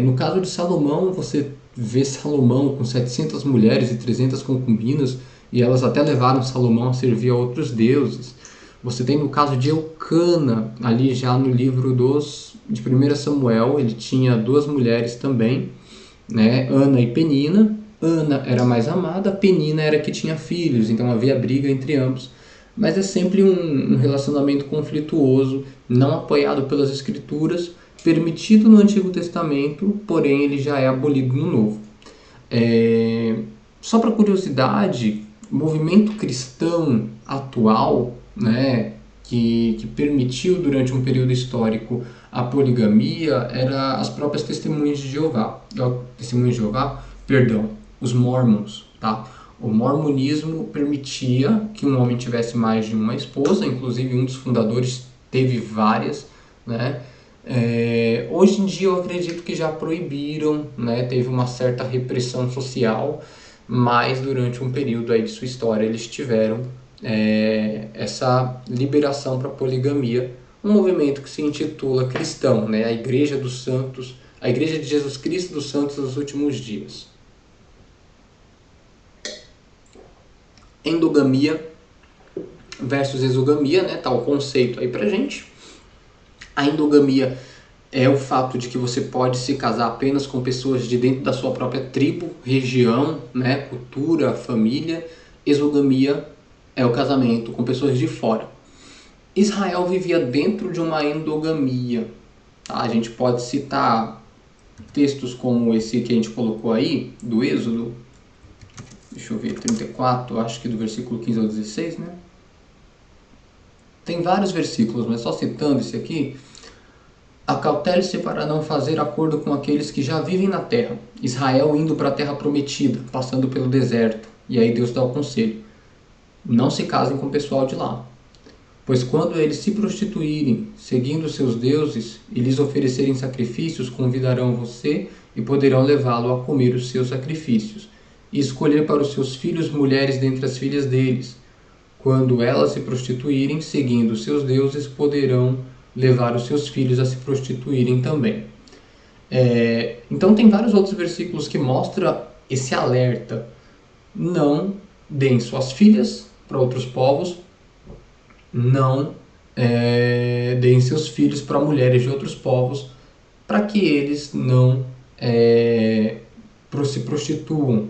No caso de Salomão, você vê Salomão com 700 mulheres e 300 concubinas, e elas até levaram Salomão a servir a outros deuses. Você tem no caso de Eucana, ali já no livro de 1 Samuel, ele tinha 2 mulheres também, né? Ana e Penina. Ana era mais amada, Penina era que tinha filhos, então havia briga entre ambos. Mas é sempre um relacionamento conflituoso, não apoiado pelas escrituras, permitido no Antigo Testamento, porém ele já é abolido no Novo. Só para curiosidade, o movimento cristão atual, né, que permitiu durante um período histórico a poligamia, era as próprias Testemunhas de Jeová. Os Mormons, tá? O mormonismo permitia que um homem tivesse mais de uma esposa, inclusive um dos fundadores teve várias, né? Hoje em dia eu acredito que já proibiram, né? Teve uma certa repressão social, mas durante um período aí de sua história eles tiveram essa liberação para poligamia, um movimento que se intitula cristão, né? A Igreja dos Santos, a Igreja de Jesus Cristo dos Santos dos Últimos Dias. Endogamia versus exogamia, né? Tá o conceito aí pra gente. A endogamia é o fato de que você pode se casar apenas com pessoas de dentro da sua própria tribo, região, né? Cultura, família. Exogamia é o casamento com pessoas de fora. Israel vivia dentro de uma endogamia. Tá? A gente pode citar textos como esse que a gente colocou aí, do Êxodo. Deixa eu ver, 34, acho que do versículo 15 ao 16, né? Tem vários versículos, mas só citando esse aqui. Acautele-se para não fazer acordo com aqueles que já vivem na terra. Israel indo para a terra prometida, passando pelo deserto. E aí Deus dá o conselho. Não se casem com o pessoal de lá. Pois quando eles se prostituírem, seguindo seus deuses, e lhes oferecerem sacrifícios, convidarão você e poderão levá-lo a comer os seus sacrifícios, e escolher para os seus filhos mulheres dentre as filhas deles. Quando elas se prostituírem, seguindo seus deuses, poderão levar os seus filhos a se prostituírem também. Então tem vários outros versículos que mostram esse alerta. Não deem suas filhas para outros povos, não deem seus filhos para mulheres de outros povos, para que eles não se prostituam.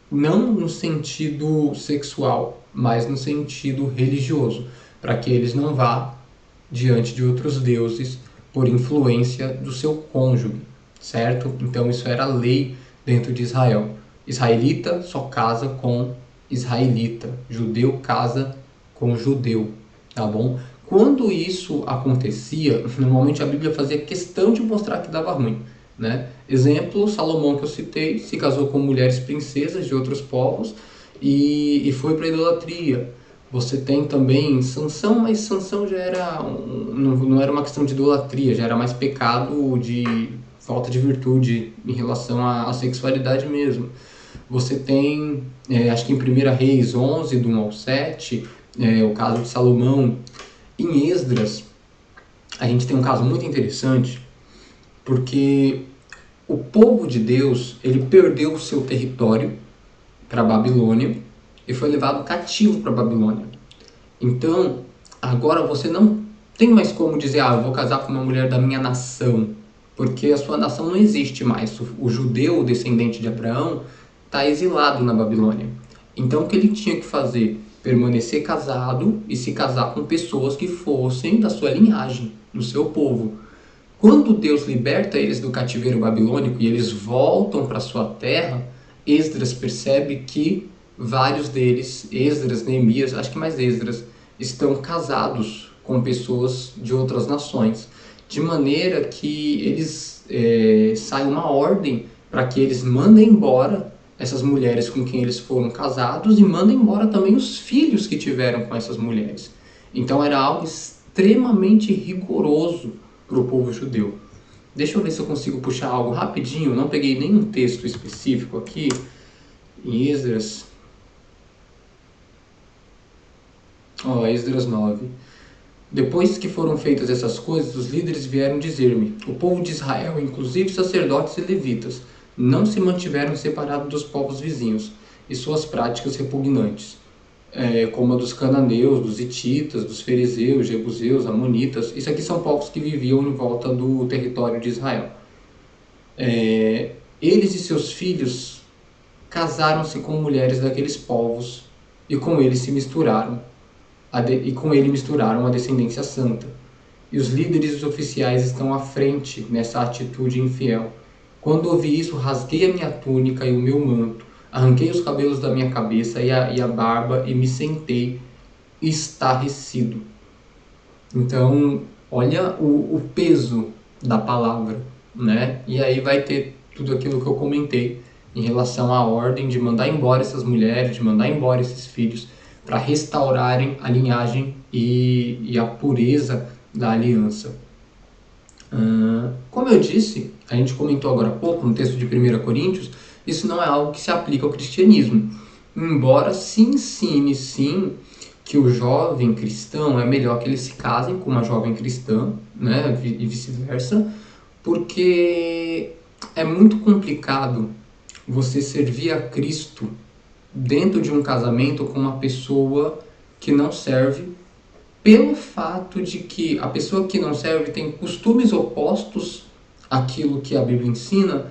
Não no sentido sexual, mas no sentido religioso, para que eles não vá diante de outros deuses por influência do seu cônjuge, certo? Então isso era lei dentro de Israel. Israelita só casa com israelita, judeu casa com judeu, tá bom? Quando isso acontecia, normalmente a Bíblia fazia questão de mostrar que dava ruim, né? Exemplo, Salomão que eu citei, se casou com mulheres princesas de outros povos e foi para a idolatria. Você tem também Sansão, mas Sansão já era não era uma questão de idolatria, já era mais pecado de falta de virtude em relação à sexualidade mesmo. Você tem, acho que em 1 Reis 11, do 1 ao 7, o caso de Salomão. Em Esdras, a gente tem um caso muito interessante, porque o povo de Deus, ele perdeu o seu território para a Babilônia e foi levado cativo para a Babilônia. Então, agora você não tem mais como dizer, eu vou casar com uma mulher da minha nação, porque a sua nação não existe mais. O judeu, descendente de Abraão, está exilado na Babilônia. Então, o que ele tinha que fazer? permanecer casado e se casar com pessoas que fossem da sua linhagem, do seu povo. Quando Deus liberta eles do cativeiro babilônico e eles voltam para sua terra, Esdras percebe que vários deles, Esdras, Neemias, acho que mais Esdras, estão casados com pessoas de outras nações, de maneira que eles sai uma ordem para que eles mandem embora essas mulheres com quem eles foram casados e mandem embora também os filhos que tiveram com essas mulheres. Então era algo extremamente rigoroso para o povo judeu. Deixa eu ver se eu consigo puxar algo rapidinho, não peguei nenhum texto específico aqui, em Esdras. Esdras 9. Depois que foram feitas essas coisas, os líderes vieram dizer-me: o povo de Israel, inclusive sacerdotes e levitas, não se mantiveram separados dos povos vizinhos e suas práticas repugnantes, como a dos cananeus, dos hititas, dos fariseus, jebuseus, amonitas. Isso aqui são povos que viviam em volta do território de Israel. Eles e seus filhos casaram-se com mulheres daqueles povos e com eles se misturaram. E com ele misturaram a descendência santa. E os líderes e os oficiais estão à frente nessa atitude infiel. Quando ouvi isso, rasguei a minha túnica e o meu manto, arranquei os cabelos da minha cabeça e a barba e me sentei estarrecido. Então, olha o peso da palavra, né? E aí vai ter tudo aquilo que eu comentei em relação à ordem de mandar embora essas mulheres, de mandar embora esses filhos, para restaurarem a linhagem e a pureza da aliança. Como eu disse, a gente comentou agora há pouco no texto de 1 Coríntios, isso não é algo que se aplica ao cristianismo. Embora se ensine, sim, que o jovem cristão é melhor que eles se casem com uma jovem cristã, né, e vice-versa, porque é muito complicado você servir a Cristo dentro de um casamento com uma pessoa que não serve, pelo fato de que a pessoa que não serve tem costumes opostos àquilo que a Bíblia ensina,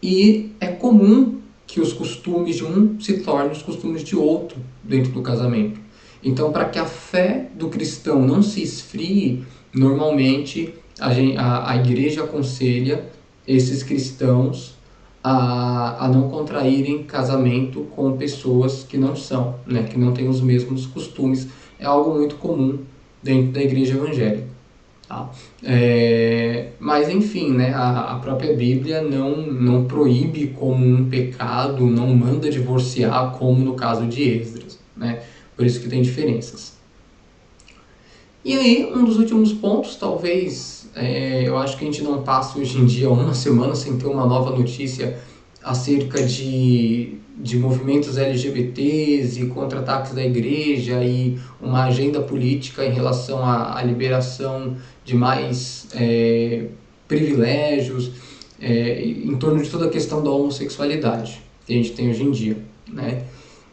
e é comum que os costumes de um se tornem os costumes de outro dentro do casamento. Então, para que a fé do cristão não se esfrie, normalmente a igreja aconselha esses cristãos a não contraírem casamento com pessoas que não são, né, que não têm os mesmos costumes. É algo muito comum dentro da igreja evangélica. Tá? Mas enfim, né, a própria Bíblia não proíbe como um pecado, não manda divorciar como no caso de Esdras, né? Por isso que tem diferenças. E aí, um dos últimos pontos, talvez, eu acho que a gente não passa hoje em dia uma semana sem ter uma nova notícia acerca de movimentos LGBTs e contra-ataques da igreja e uma agenda política em relação à liberação de mais privilégios em torno de toda a questão da homossexualidade que a gente tem hoje em dia, né?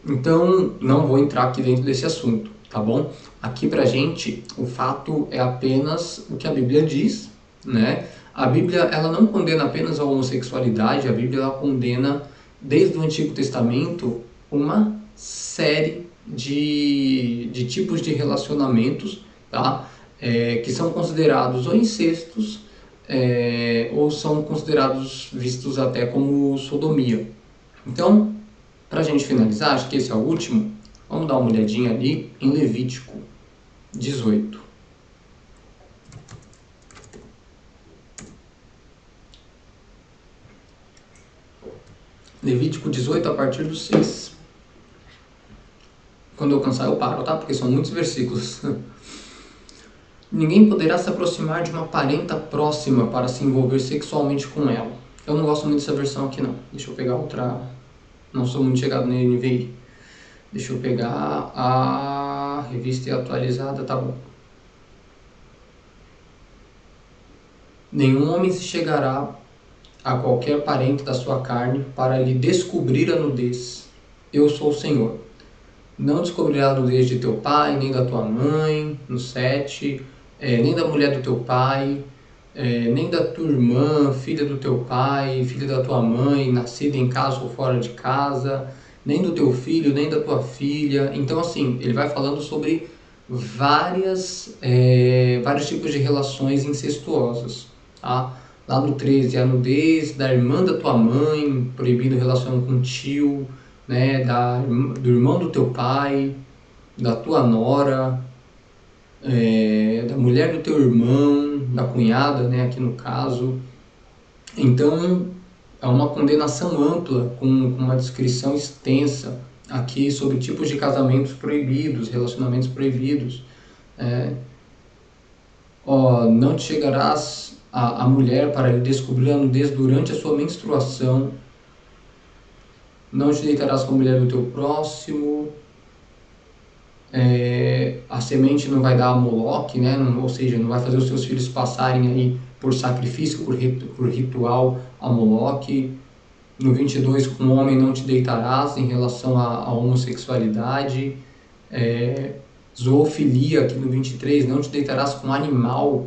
Então, não vou entrar aqui dentro desse assunto, tá bom? Aqui pra gente, o fato é apenas o que a Bíblia diz, né? A Bíblia, ela não condena apenas a homossexualidade, a Bíblia, ela condena, desde o Antigo Testamento, uma série de tipos de relacionamentos, tá? Que são considerados ou incestos, ou são considerados, vistos até como sodomia. Então, pra gente finalizar, acho que esse é o último, vamos dar uma olhadinha ali em Levítico 18. Levítico 18 a partir do 6. Quando eu cansar eu paro, tá? Porque são muitos versículos. Ninguém poderá se aproximar de uma parenta próxima para se envolver sexualmente com ela. Eu não gosto muito dessa versão aqui não. Deixa eu pegar outra. Não sou muito chegado na NVI. Deixa eu pegar a revista e atualizada, tá bom. Nenhum homem se chegará a qualquer parente da sua carne para lhe descobrir a nudez. Eu sou o Senhor. Não descobrirá a nudez de teu pai, nem da tua mãe, no 7, nem da mulher do teu pai, nem da tua irmã, filha do teu pai, filha da tua mãe, nascida em casa ou fora de casa, nem do teu filho, nem da tua filha. Então, assim, ele vai falando sobre vários tipos de relações incestuosas, tá? Lá no 13, a nudez da irmã da tua mãe, proibindo relação com o tio, né? Do irmão do teu pai, da tua nora, da mulher do teu irmão, da cunhada, né? Aqui no caso. Então, é uma condenação ampla, com uma descrição extensa aqui sobre tipos de casamentos proibidos, relacionamentos proibidos. Não te chegarás à mulher para lhe descobrir a nudez durante a sua menstruação, não te deitarás com a mulher do teu próximo, a semente não vai dar a Moloque, né? Ou seja, não vai fazer os seus filhos passarem aí por sacrifício, por ritual a Moloque. No 22, com o homem não te deitarás, em relação à homossexualidade. Zoofilia, aqui no 23, não te deitarás com animal.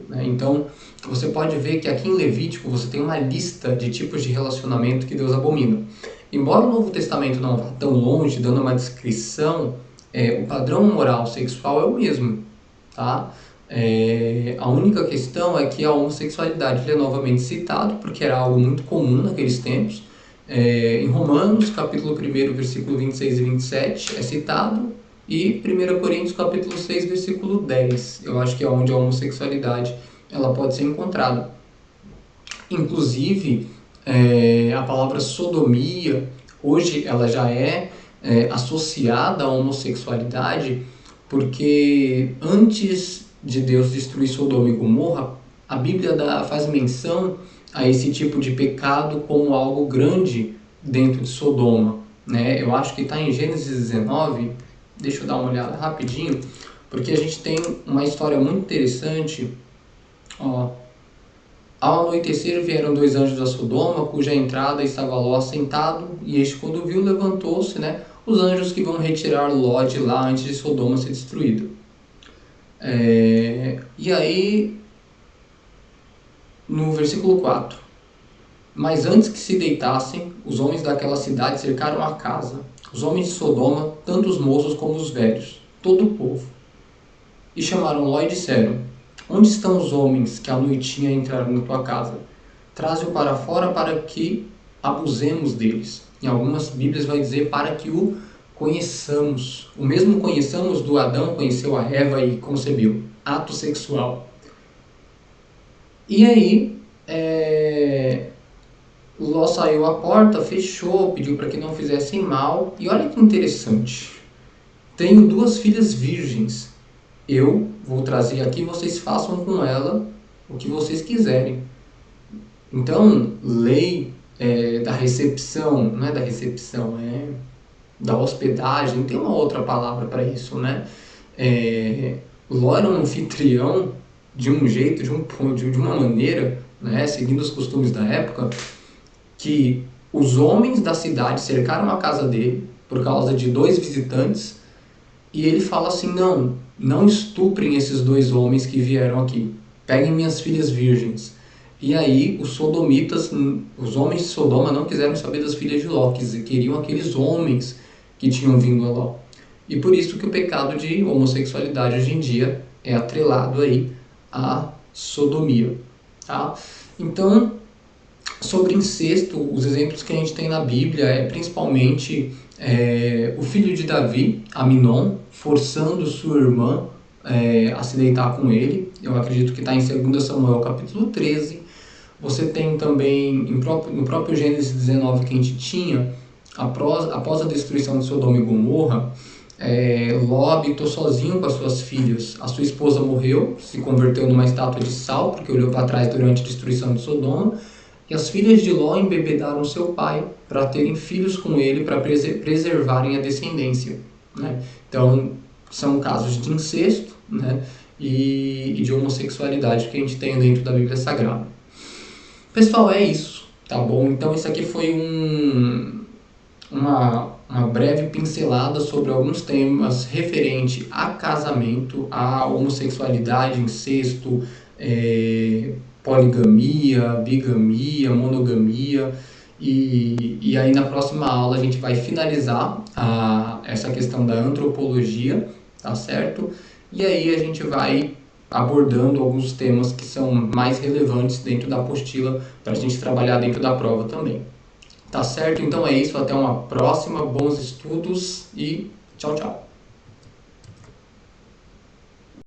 Né? Então, você pode ver que aqui em Levítico você tem uma lista de tipos de relacionamento que Deus abomina. Embora o Novo Testamento não vá tão longe, dando uma descrição, o padrão moral sexual é o mesmo. Tá? A única questão é que a homossexualidade é novamente citado, porque era algo muito comum naqueles tempos. Em Romanos, capítulo 1, versículo 26 e 27, é citado, e 1 Coríntios, capítulo 6, versículo 10. Eu acho que é onde a homossexualidade ela pode ser encontrada. Inclusive, a palavra sodomia, hoje ela já é associada à homossexualidade, porque antes de Deus destruir Sodoma e Gomorra, a Bíblia faz menção a esse tipo de pecado como algo grande dentro de Sodoma. Né? Eu acho que está em Gênesis 19, deixa eu dar uma olhada rapidinho, porque a gente tem uma história muito interessante. Ao anoitecer vieram 2 anjos a Sodoma, cuja entrada estava Ló sentado, e este, quando viu, levantou-se, né? Os anjos que vão retirar Ló de lá antes de Sodoma ser destruída. E aí, no versículo 4, mas antes que se deitassem, os homens daquela cidade cercaram a casa, os homens de Sodoma, tanto os moços como os velhos, todo o povo. E chamaram Ló e disseram: onde estão os homens que à noitinha entraram na tua casa? Traze-o para fora para que abusemos deles. Em algumas Bíblias vai dizer para que o conheçamos. O mesmo conheçamos do Adão, conheceu a Eva e concebeu. Ato sexual. E aí, Ló saiu à porta, fechou, pediu para que não fizessem mal. E olha que interessante. Tenho 2 filhas virgens. Eu vou trazer aqui, vocês façam com ela o que vocês quiserem. Então, lei da recepção, não é da recepção, é da hospedagem, tem uma outra palavra para isso, né? Ló era um anfitrião de um jeito, de uma maneira, né, seguindo os costumes da época, que os homens da cidade cercaram a casa dele por causa de 2 visitantes, e ele fala assim: não estuprem esses 2 homens que vieram aqui, peguem minhas filhas virgens. E aí os sodomitas, os homens de Sodoma não quiseram saber das filhas de Ló, queriam aqueles homens que tinham vindo a Ló. E por isso que o pecado de homossexualidade hoje em dia é atrelado aí à sodomia. Tá? Então, sobre incesto, os exemplos que a gente tem na Bíblia é principalmente o filho de Davi, Aminon, forçando sua irmã a se deitar com ele. Eu acredito que está em 2 Samuel capítulo 13. Você tem também no próprio Gênesis 19 que a gente tinha, após a destruição de Sodoma e Gomorra, Ló habitou sozinho com as suas filhas. A sua esposa morreu, se converteu numa estátua de sal, porque olhou para trás durante a destruição de Sodoma. E as filhas de Ló embebedaram seu pai para terem filhos com ele, para preservarem a descendência. Né? Então, são casos de incesto, né? e de homossexualidade que a gente tem dentro da Bíblia Sagrada. Pessoal, é isso, tá bom? Então, isso aqui foi uma breve pincelada sobre alguns temas referente a casamento, a homossexualidade, incesto, poligamia, bigamia, monogamia. E aí na próxima aula a gente vai finalizar essa questão da antropologia, tá certo? E aí a gente vai abordando alguns temas que são mais relevantes dentro da apostila para a gente trabalhar dentro da prova também. Tá certo? Então é isso, até uma próxima, bons estudos e tchau, tchau!